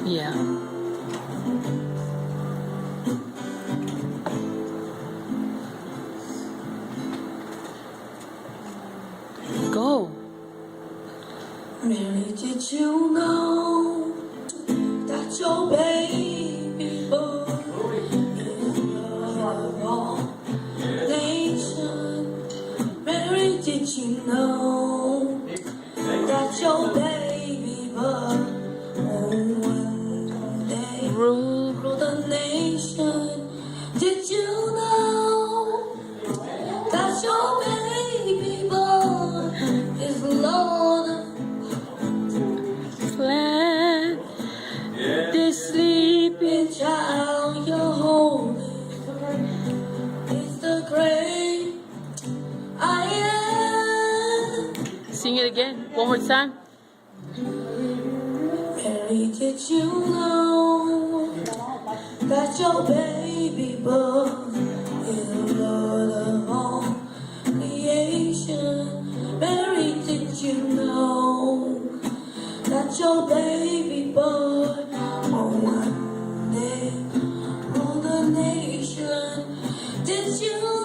Yeah. Go. Mary, did you know that your baby boy is the love of all nations? Mary, did you know that your baby boy will one day Rule. rule the nation? Did you know that your baby boy is Lord of Let this sleeping child you're holding is the great I am. Sing it again. One more time. Mary, did you know that your baby boy is the Lord of all creation? Mary, did you know that your baby boy will one day rule the nation? Did you